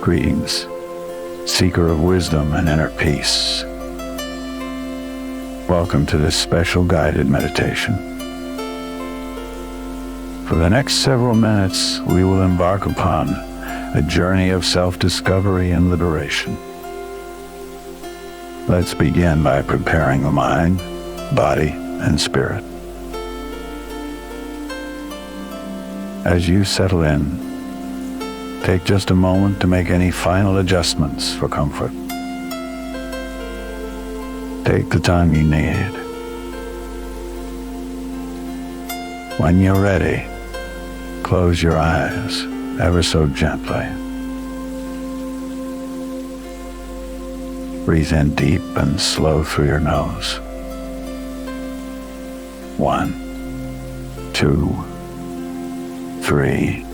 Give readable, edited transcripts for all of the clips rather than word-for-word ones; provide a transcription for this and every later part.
Greetings, seeker of wisdom and inner peace. Welcome to this special guided meditation. For the next several minutes, we will embark upon a journey of self-discovery and liberation. Let's begin by preparing the mind, body, and spirit. As you settle in, take just a moment to make any final adjustments for comfort. Take the time you need. When you're ready, close your eyes ever so gently. Breathe in deep and slow through your nose. 1, 2, 3.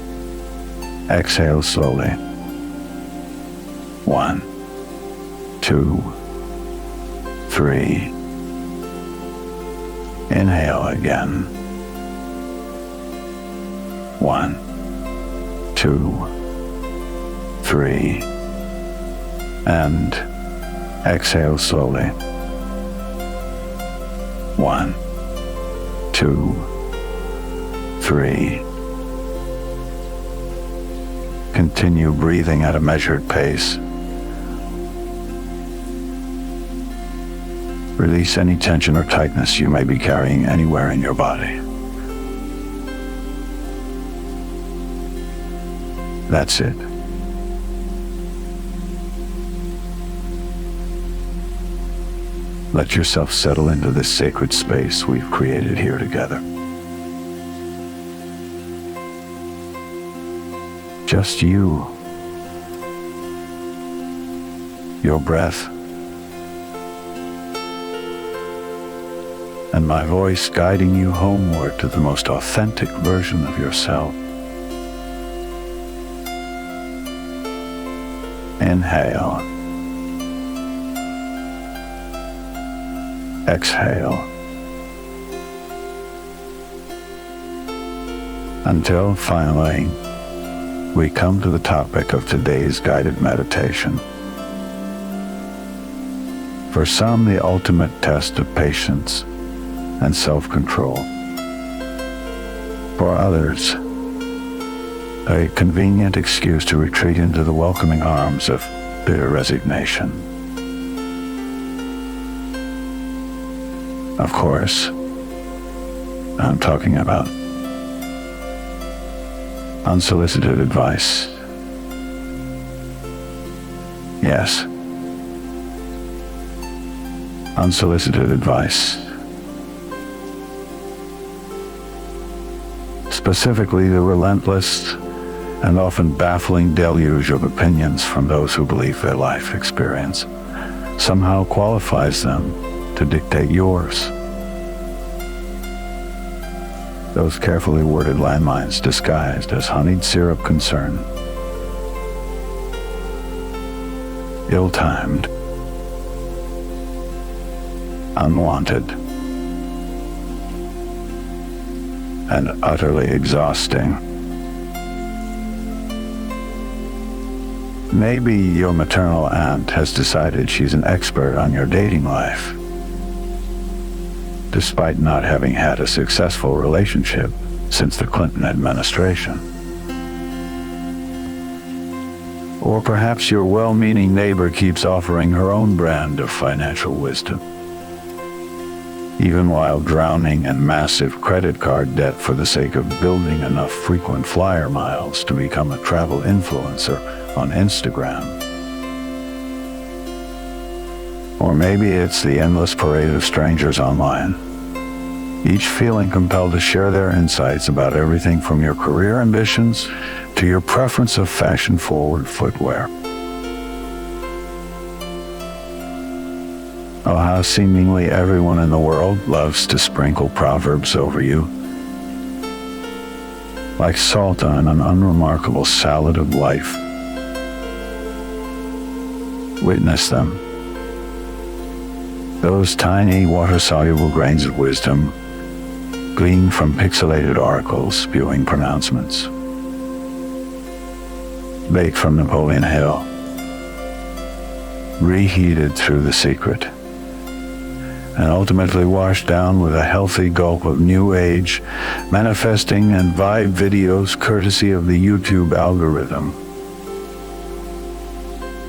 Exhale slowly. 1, 2, 3. Inhale again. 1, 2, 3. And exhale slowly. 1, 2, 3. Continue breathing at a measured pace. Release any tension or tightness you may be carrying anywhere in your body. That's it. Let yourself settle into this sacred space we've created here together. Just you, your breath, and my voice guiding you homeward to the most authentic version of yourself. Inhale. Exhale. Until finally, we come to the topic of today's guided meditation. For some, the ultimate test of patience and self-control. For others, a convenient excuse to retreat into the welcoming arms of bitter resignation. Of course, I'm talking about unsolicited advice. Yes, unsolicited advice. Specifically, the relentless and often baffling deluge of opinions from those who believe their life experience somehow qualifies them to dictate yours. Those carefully worded landmines disguised as honeyed syrup concern. Ill-timed, unwanted, and utterly exhausting. Maybe your maternal aunt has decided she's an expert on your dating life, despite not having had a successful relationship since the Clinton administration. Or perhaps your well-meaning neighbor keeps offering her own brand of financial wisdom, even while drowning in massive credit card debt for the sake of building enough frequent flyer miles to become a travel influencer on Instagram. Or maybe it's the endless parade of strangers online, each feeling compelled to share their insights about everything from your career ambitions to your preference of fashion-forward footwear. Oh, how seemingly everyone in the world loves to sprinkle proverbs over you, like salt on an unremarkable salad of life. Witness them. Those tiny water-soluble grains of wisdom gleaned from pixelated articles spewing pronouncements. baked from Napoleon Hill, reheated through The Secret, and ultimately washed down with a healthy gulp of new age, manifesting and vibe videos courtesy of the YouTube algorithm.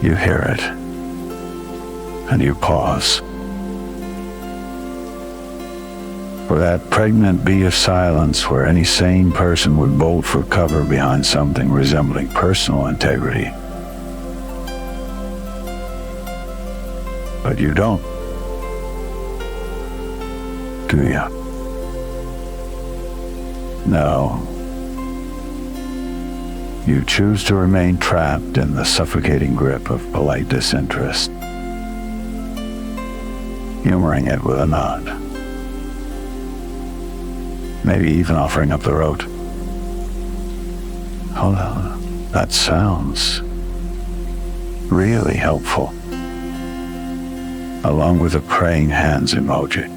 You hear it, and you pause. For that pregnant bee of silence where any sane person would bolt for cover behind something resembling personal integrity. But you don't, do you? No. You choose to remain trapped in the suffocating grip of polite disinterest, humoring it with a nod. Maybe even offering up the road. Hold on, that sounds really helpful. Along with a praying hands emoji.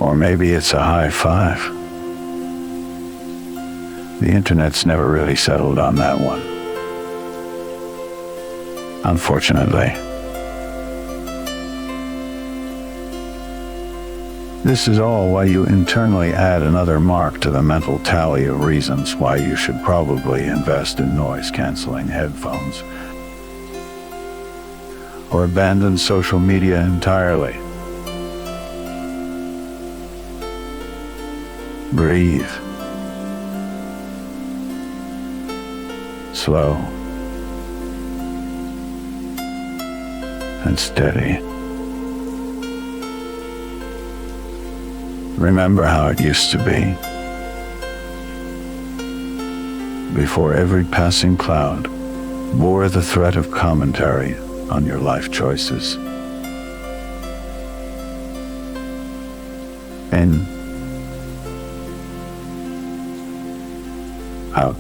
Or maybe it's a high five. The internet's never really settled on that one, unfortunately. This is all why you internally add another mark to the mental tally of reasons why you should probably invest in noise-canceling headphones or abandon social media entirely. Breathe. Slow and steady. Remember how it used to be. Before every passing cloud bore the threat of commentary on your life choices. In, out.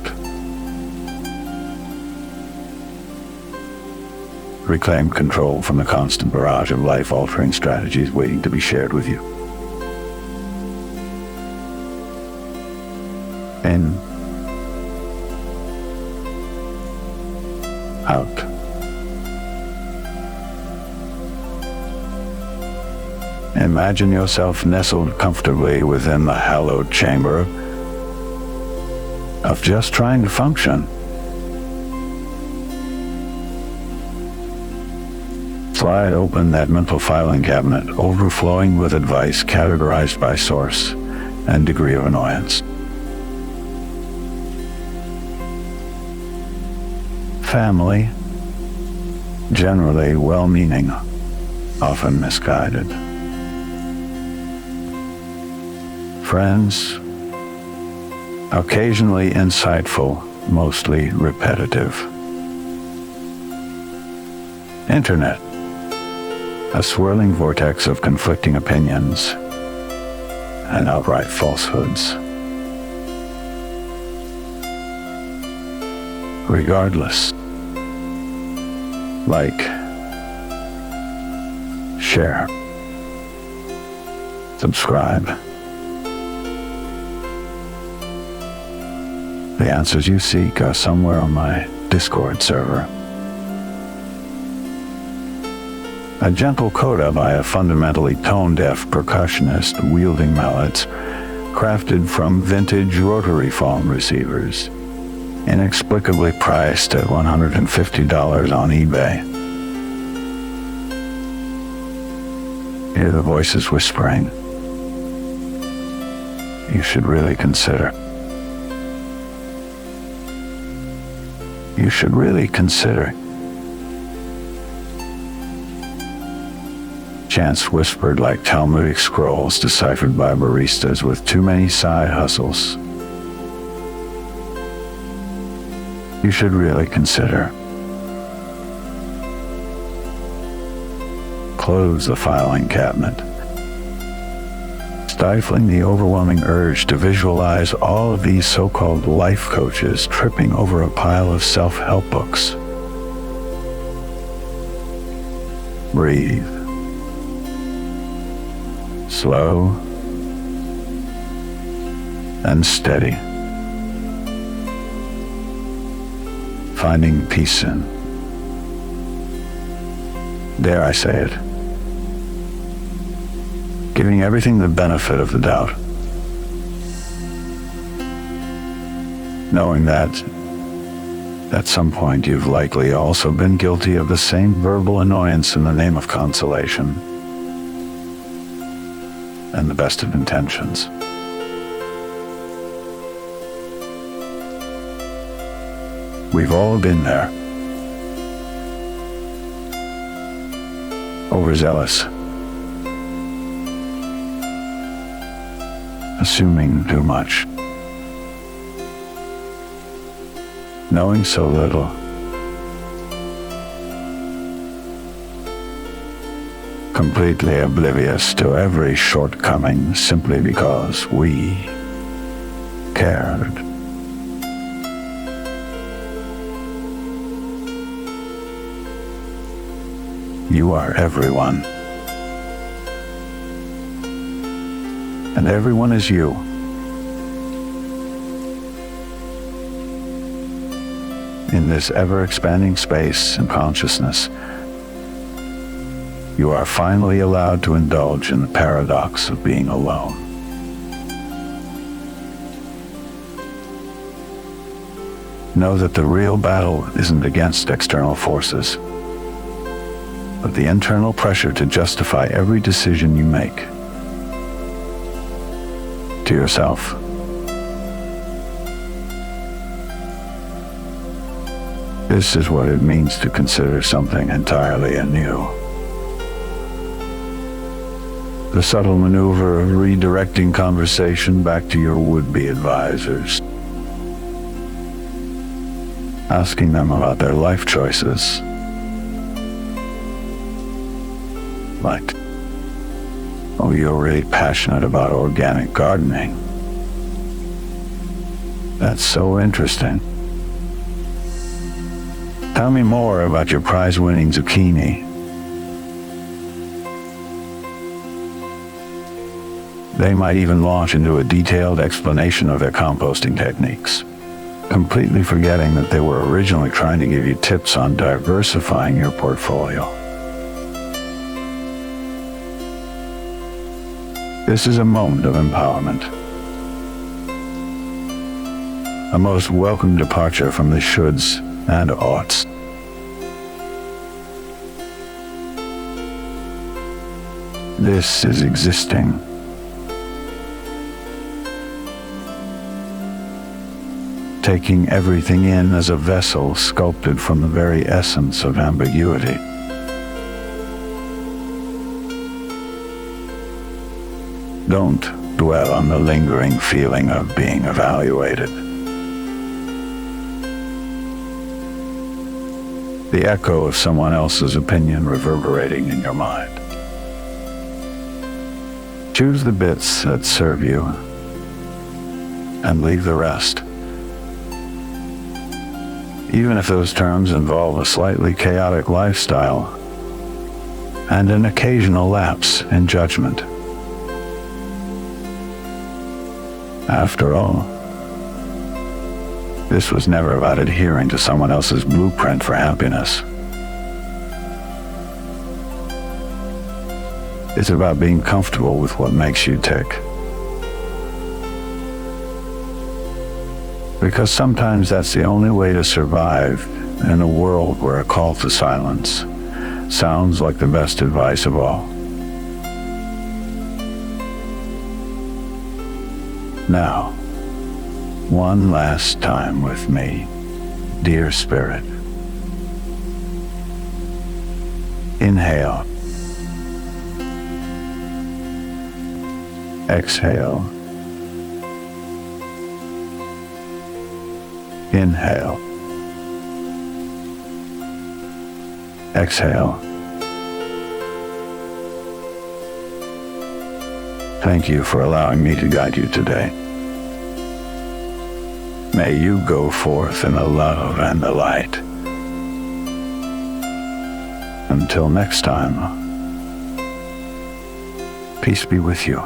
Reclaim control from the constant barrage of life-altering strategies waiting to be shared with you. In, out. Imagine yourself nestled comfortably within the hallowed chamber of just trying to function. Slide open that mental filing cabinet, overflowing with advice categorized by source and degree of annoyance. Family, generally well-meaning, often misguided. Friends, occasionally insightful, mostly repetitive. Internet, a swirling vortex of conflicting opinions and outright falsehoods. Regardless, like, share, subscribe. The answers you seek are somewhere on my Discord server. A gentle coda by a fundamentally tone-deaf percussionist wielding mallets crafted from vintage rotary phone receivers, inexplicably priced at $150 on eBay. Hear the voices whispering. You should really consider. You should really consider. Chants whispered like Talmudic scrolls deciphered by baristas with too many side hustles. You should really consider. Close the filing cabinet, stifling the overwhelming urge to visualize all of these so-called life coaches tripping over a pile of self-help books. Breathe. Slow and steady. finding peace in. Dare I say it? Giving everything the benefit of the doubt. Knowing that at some point you've likely also been guilty of the same verbal annoyance in the name of consolation and the best of intentions. We've all been there. Overzealous. Assuming too much. Knowing so little. Completely oblivious to every shortcoming simply because we cared. You are everyone. And everyone is you. In this ever-expanding space and consciousness, you are finally allowed to indulge in the paradox of being alone. Know that the real battle isn't against external forces, but the internal pressure to justify every decision you make to yourself. This is what it means to consider something entirely anew. The subtle maneuver of redirecting conversation back to your would-be advisors. Asking them about their life choices. Like, oh, you're really passionate about organic gardening. That's so interesting. Tell me more about your prize-winning zucchini. They might even launch into a detailed explanation of their composting techniques, completely forgetting that they were originally trying to give you tips on diversifying your portfolio. This is a moment of empowerment. A most welcome departure from the shoulds and oughts. This is existing. Taking everything in as a vessel sculpted from the very essence of ambiguity. Don't dwell on the lingering feeling of being evaluated. The echo of someone else's opinion reverberating in your mind. Choose the bits that serve you and leave the rest. Even if those terms involve a slightly chaotic lifestyle and an occasional lapse in judgment. After all, this was never about adhering to someone else's blueprint for happiness. It's about being comfortable with what makes you tick. Because sometimes that's the only way to survive in a world where a call to silence sounds like the best advice of all. Now, one last time with me, dear Spirit. Inhale. Exhale. Inhale. Exhale. Thank you for allowing me to guide you today. May you go forth in the love and the light. Until next time, peace be with you.